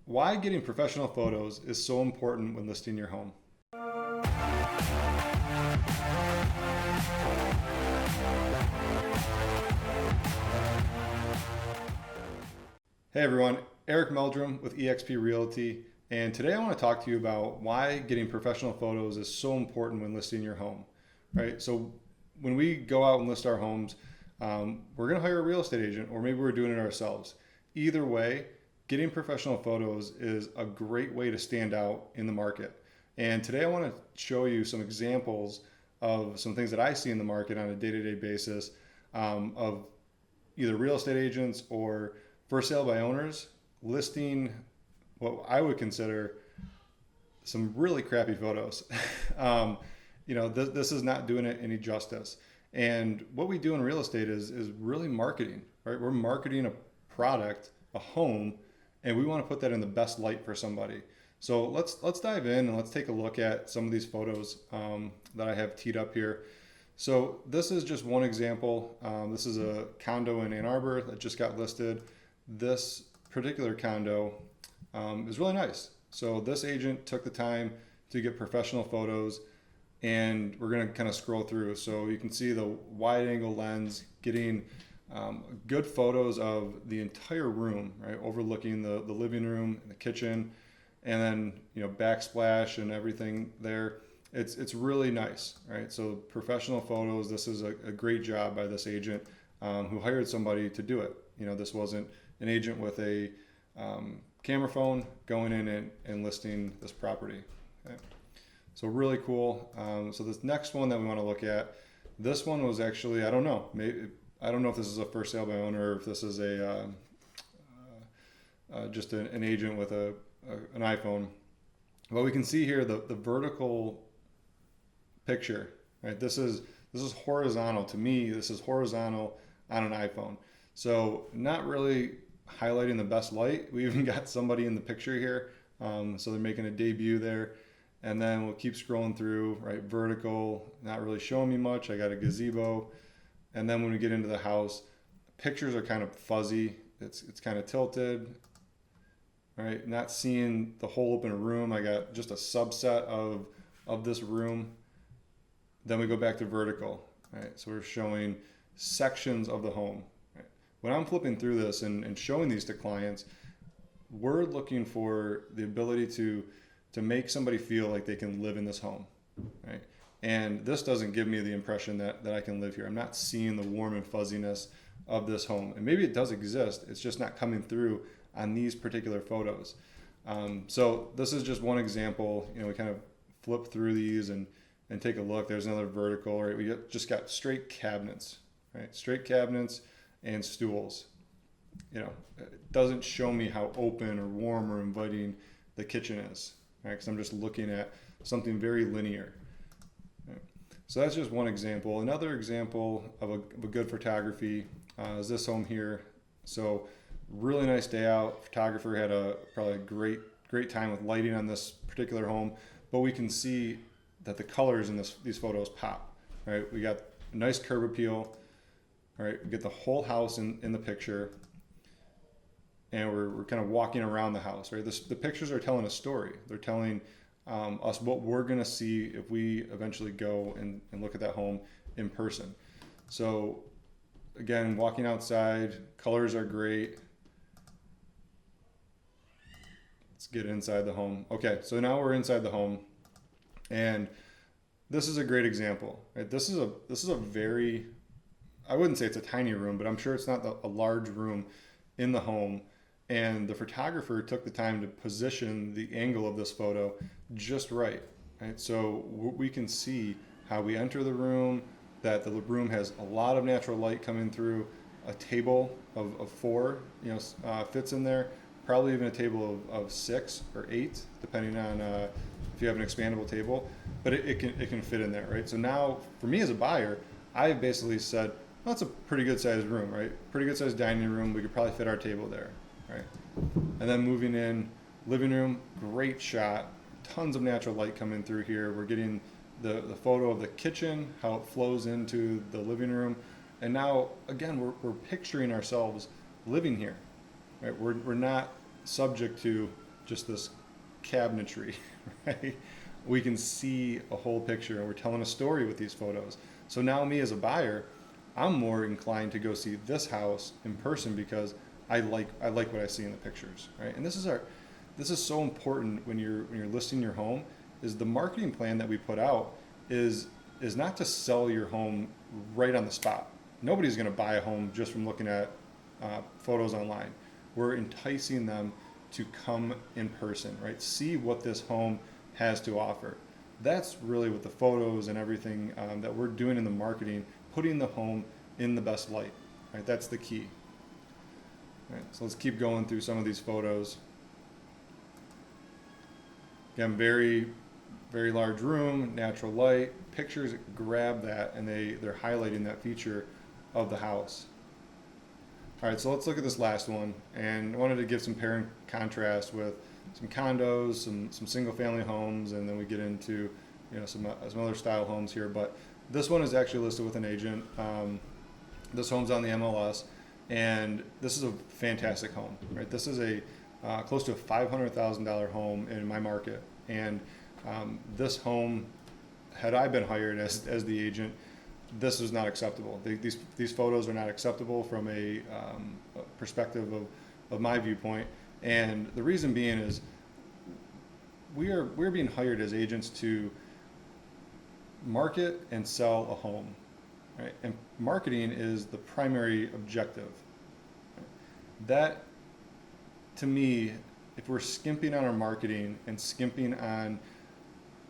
Why getting professional photos is so important when listing your home. Hey everyone, Eric Meldrum with eXp Realty, and today I want to talk to you about why getting professional photos is so important when listing your home. Right? So when we go out and list our homes, we're going to hire a real estate agent, or maybe we're doing it ourselves. Either way, getting professional photos is a great way to stand out in the market. And today I want to show you some examples of some things that I see in the market on a day-to-day basis, of either real estate agents or for sale by owners listing what I would consider some really crappy photos. This is not doing it any justice. And what we do in real estate is really marketing, right? We're marketing a product, a home, and we want to put that in the best light for somebody. So let's dive in and let's take a look at some of these photos that I have teed up here. So this is just one example. This is a condo in Ann Arbor that just got listed. This particular condo is really nice. So this agent took the time to get professional photos, and we're going to kind of scroll through. So you can see the wide angle lens, getting good photos of the entire room, right? Overlooking the living room and the kitchen, and then backsplash and everything there. It's really nice, right? So professional photos. This is a great job by this agent who hired somebody to do it. This wasn't an agent with a camera phone going in and listing this property. Okay. So really cool. So this next one that we want to look at, this one was actually, I don't know, I don't know if this is a for sale by owner or if this is just an agent with an iPhone. But we can see here the vertical picture, right? This is horizontal. To me, this is horizontal on an iPhone. So not really highlighting the best light. We even got somebody in the picture here. So they're making a debut there. And then we'll keep scrolling through, right? Vertical, not really showing me much. I got a gazebo. And then when we get into the house, pictures are kind of fuzzy. It's kind of tilted, right? Not seeing the whole open room. I got just a subset of this room. Then we go back to vertical, right? So we're showing sections of the home. Right? When I'm flipping through this and showing these to clients, we're looking for the ability to make somebody feel like they can live in this home, right? And this doesn't give me the impression that I can live here. I'm not seeing the warm and fuzziness of this home. And maybe it does exist. It's just not coming through on these particular photos. So this is just one example. We kind of flip through these and take a look. There's another vertical, right? We just got straight cabinets, right? Straight cabinets and stools. It doesn't show me how open or warm or inviting the kitchen is, right? Because I'm just looking at something very linear. Right? So that's just one example. Another example of a good photography is this home here. So really nice day out. Photographer had probably a great time with lighting on this particular home, but we can see that the colors in these photos pop, right? We got a nice curb appeal, right? We get the whole house in the picture, and we're kind of walking around the house, right? The pictures are telling a story. They're telling us what we're gonna see if we eventually go and look at that home in person. So again, walking outside, colors are great. Let's get inside the home. Okay, so now we're inside the home. And this is a great example, right? This is a very, I wouldn't say it's a tiny room, but I'm sure it's not a large room in the home. And the photographer took the time to position the angle of this photo just right? So we can see how we enter the room, that the room has a lot of natural light coming through. A table of four, fits in there. Probably even a table of 6 or 8, depending on if you have an expandable table, but it can fit in there, right? So now, for me as a buyer, I basically said, well, that's a pretty good sized room, right? Pretty good sized dining room. We could probably fit our table there, right? And then moving in, living room, great shot. Tons of natural light coming through here. We're getting the photo of the kitchen, how it flows into the living room, and now again we're picturing ourselves living here, right? We're not subject to just this cabinetry, right? We can see a whole picture, and we're telling a story with these photos. So now me as a buyer, I'm more inclined to go see this house in person because I like what I see in the pictures, right? And this is so important when you're listing your home. Is the marketing plan that we put out is not to sell your home right on the spot. Nobody's going to buy a home just from looking at photos online. We're enticing them to come in person, right? See what this home has to offer. That's really what the photos and everything that we're doing in the marketing, putting the home in the best light, right? That's the key. All right, so let's keep going through some of these photos. Again, very, very large room, natural light. Pictures grab that, and they're highlighting that feature of the house. All right, so let's look at this last one, and I wanted to give some parent contrast with some condos, some single family homes, and then we get into some other style homes here. But this one is actually listed with an agent. This home's on the MLS, and this is a fantastic home, right? This is a close to a $500,000 home in my market, and this home, had I been hired as the agent, this is not acceptable. These photos are not acceptable from a perspective of my viewpoint, and the reason being is we're being hired as agents to market and sell a home, right? And marketing is the primary objective. That, to me, if we're skimping on our marketing and skimping on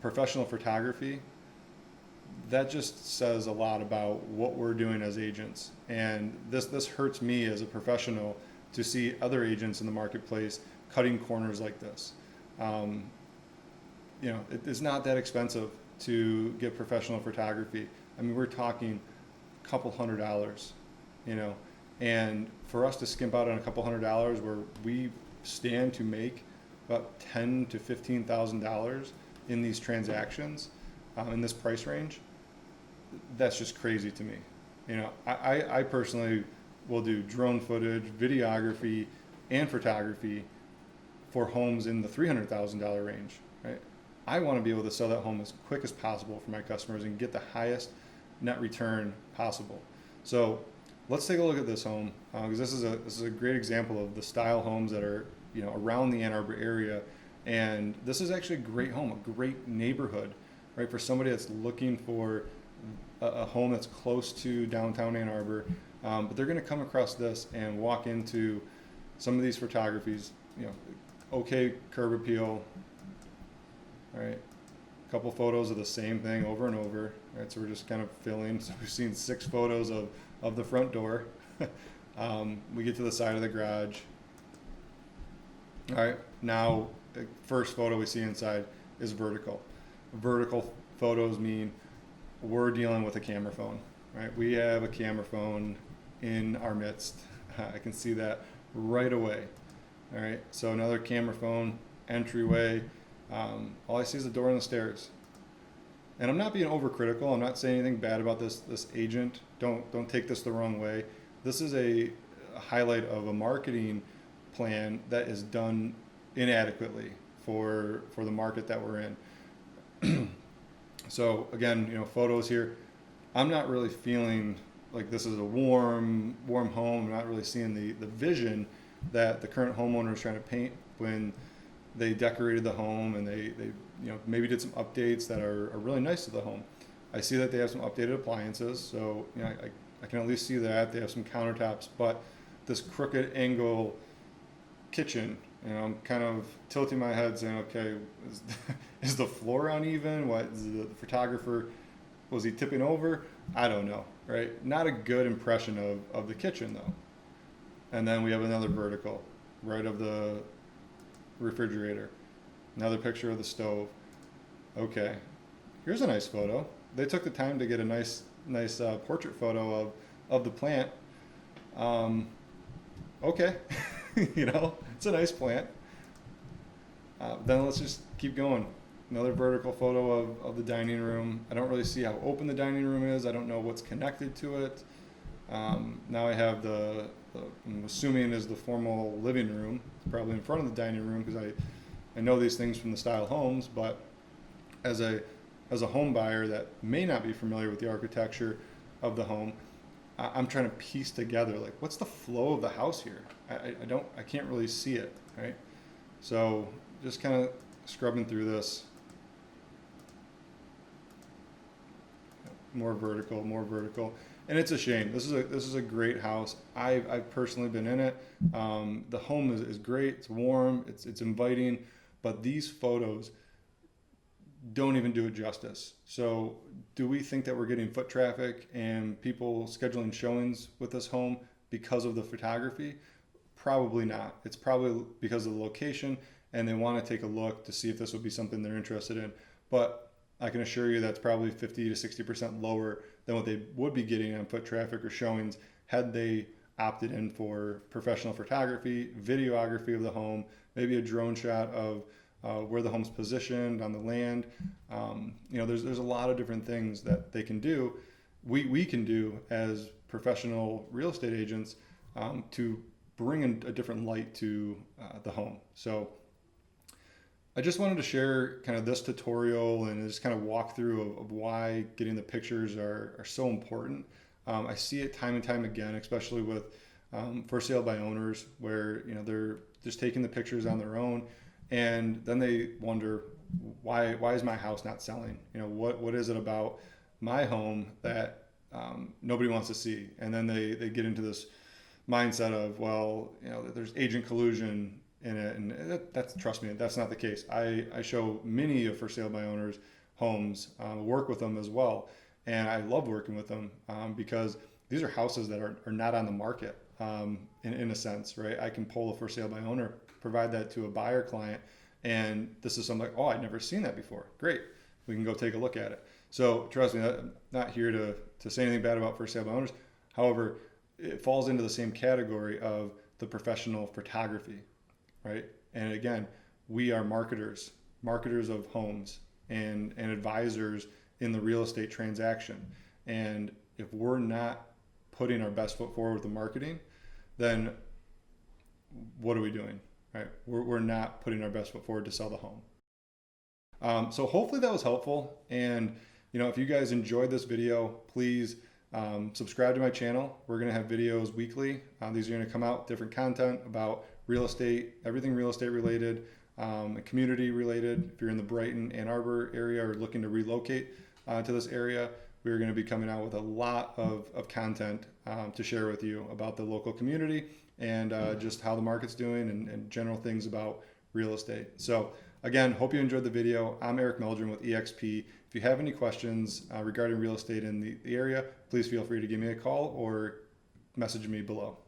professional photography, that just says a lot about what we're doing as agents. And this hurts me as a professional to see other agents in the marketplace cutting corners like this. It's not that expensive to get professional photography. I mean, we're talking a couple $100, and for us to skimp out on a couple $100 where we stand to make about $10,000 to $15,000 in these transactions, in this price range, that's just crazy to me. I personally will do drone footage, videography, and photography for homes in the $300,000 range, right? I want to be able to sell that home as quick as possible for my customers and get the highest net return possible. So let's take a look at this home, because this is a great example of the style homes that are around the Ann Arbor area, and this is actually a great home, a great neighborhood, right, for somebody that's looking for a home that's close to downtown Ann Arbor, but they're going to come across this and walk into some of these photographies, okay curb appeal, right, a couple photos of the same thing over and over, right, so we're just kind of filling. So we've seen 6 photos of the front door. We get to the side of the garage. All right, now the first photo we see inside is vertical. Vertical photos mean we're dealing with a camera phone, right? We have a camera phone in our midst. I can see that right away. All right, so another camera phone, entryway. All I see is the door and the stairs. And I'm not being overcritical. I'm not saying anything bad about this agent. Don't take this the wrong way. This is a highlight of a marketing plan that is done inadequately for the market that we're in. So again, photos here. I'm not really feeling like this is a warm home. I'm not really seeing the vision that the current homeowner is trying to paint when they decorated the home, and they maybe did some updates that are really nice to the home. I see that they have some updated appliances, so I can at least see that. They have some countertops, but this crooked angle kitchen, I'm kind of tilting my head saying, okay, is the floor uneven? What is the photographer, was he tipping over? I don't know, right? Not a good impression of the kitchen though. And then we have another vertical right of the refrigerator, another picture of the stove. Okay, here's a nice photo. They took the time to get a nice portrait photo of the plant. Okay, it's a nice plant. Then let's just keep going. Another vertical photo of the dining room. I don't really see how open the dining room is. I don't know what's connected to it. Now I have I'm assuming is the formal living room. It's probably in front of the dining room because I know these things from the style homes, but as a home buyer that may not be familiar with the architecture of the home, I'm trying to piece together like what's the flow of the house here. I can't really see it, right? So just kind of scrubbing through this. More vertical, and it's a shame. This is a great house. I've personally been in it. The home is great. It's warm. It's inviting, but these photos don't even do it justice. So do we think that we're getting foot traffic and people scheduling showings with this home because of the photography? Probably not. It's probably because of the location and they want to take a look to see if this would be something they're interested in. But I can assure you that's probably 50 to 60% lower than what they would be getting on foot traffic or showings had they opted in for professional photography, videography of the home, maybe a drone shot of where the home's positioned on the land. There's a lot of different things that they can do. We can do as professional real estate agents to bring a different light to the home. So I just wanted to share kind of this tutorial and just kind of walk through of why getting the pictures are so important. I see it time and time again, especially with for sale by owners where they're just taking the pictures on their own. And then they wonder, why is my house not selling? What is it about my home that nobody wants to see? And then they get into this mindset of, well, there's agent collusion in it. And trust me, that's not the case. I show many of for sale by owners homes, work with them as well. And I love working with them because these are houses that are not on the market in a sense, right? I can pull a for sale by owner, provide that to a buyer client, and this is something like, oh, I'd never seen that before. Great, we can go take a look at it. So trust me, I'm not here to say anything bad about for sale by owners. However, it falls into the same category of the professional photography, right? And again, we are marketers of homes and advisors in the real estate transaction. And if we're not putting our best foot forward with the marketing, then what are we doing? Right? We're not putting our best foot forward to sell the home. So hopefully that was helpful. And if you guys enjoyed this video, please subscribe to my channel. We're going to have videos weekly. These are going to come out, different content about real estate, everything real estate related, community related. If you're in the Brighton, Ann Arbor area or looking to relocate to this area, we're going to be coming out with a lot of content to share with you about the local community and just how the market's doing and general things about real estate. So again, hope you enjoyed the video. I'm Eric Meldrum with eXp. If you have any questions regarding real estate in the area, please feel free to give me a call or message me below.